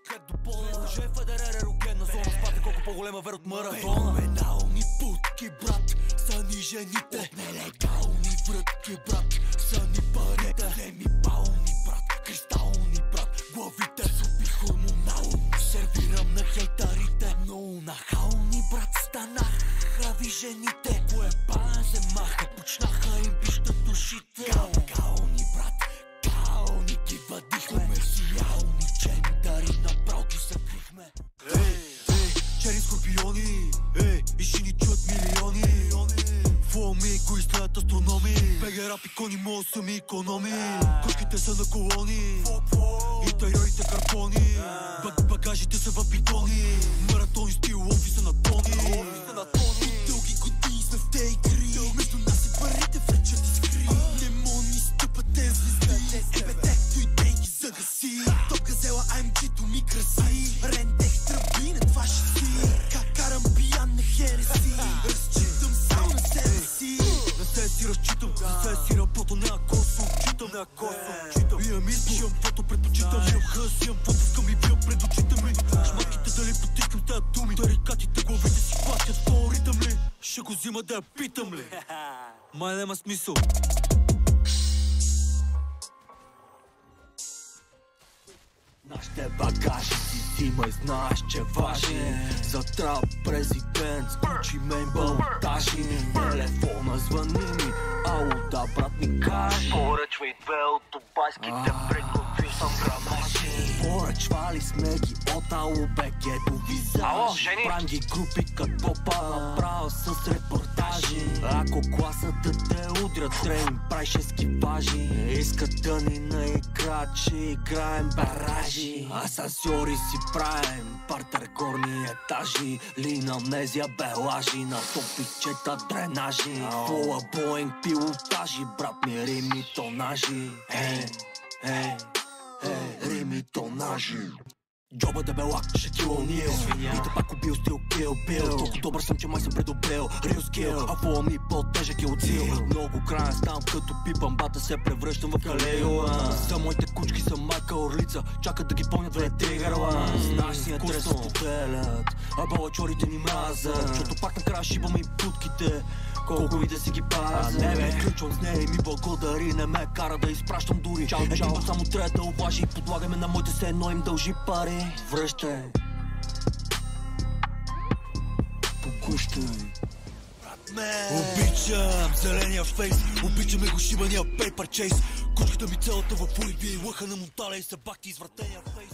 Крак до пола, лъже Федерер ерогенна зона. Спате колко по-голема вер от маратона. Феноменални путки, брат, са ни жените. От нелегални врътки, брат, са ни парите. Вземи пални, брат, кристални, брат, главите зуби хормонални. Сервирам на хейтарите, много нахални, брат, станаха ви жените. Поебан се маха, почнаха им пищат душите. Гални, брат, гални ги въдихме. Комерциални джендари, направо ги закрихме. Чери скорпиони, и ще ни чуят милиони. Фоми, кои стоят астрономи. БГ рап икони, моят сами икономи. Кошките са на колони и тайорите карпони. Багажите са в битони. Маратони стил, офиса на Тони. Дълги години сме в те игри. Между нас и парите връчат искри. Не мога ни стъпат те звезди. ЕБТ, дойде ги загаси. Топ газела, АМГ-то ми краси. Рентех тръби, не това ще си. Как карам пиян на хереси. Разчитам само на себе си. На себе си разчитам, за себе си работа. Не ако се отчитам, не ако се отчитам. Имам избор, имам каквото предпочитам. Имам хъс, имам каквото искам и вия пред очите ми. Шматките дали потискам тези думи. Тарикатите главите си хващат в този ритъм ли. Ще го взима да я питам ли. Май няма смисъл. Нашите багажи си взимай, знаеш, че важен. За трап президент, скучи мейн балотажи. Телефона звъни ми, ало да брат ми кажи. Поръчвай две от дубайските, приготвил съм грамажи. Поръчвали сме ги от АОБГ до визаж. Правим ги групи като попа, направо с репортажи. Ако класата те удрят, тренинг прави 6 екипажи. Искат да ни наиграят, че играем баражи. Асансьори си правим, партер горни етажи. Лин амнезия белажи, на топичета дренажи. Фола Боинг пилотажи, брат ми рими тонажи. Рими тонажи. Джоба дебелак, Шакил О'Нил. И те пак убил стил кил бил. Толкова добър съм, че май съм предобрил. Рил скил, а фола ми по-тежък е от сил. Много краен стам, като пипам бата се превръщам в Калеюа. За моите кучки съм майка орлица, чакат да ги пълнят две-три гърла. Знаеш си не трябва да споделят, а балачорите ни мразят. Защото пак накрая шибаме и путките, колко и да си ги пазят. Не бе, включвам с нея и ми благодари, не ме кара да изпращам дури. Един път само трябва да уважи, подлагаме на моите се, но им дължи пари. Връщай, покущай. Обичам зеления фейс, обичаме го шибания пейпер чейс. Кучката ми цялата в ули, лъха на Монтале и събак ти извратения фейс.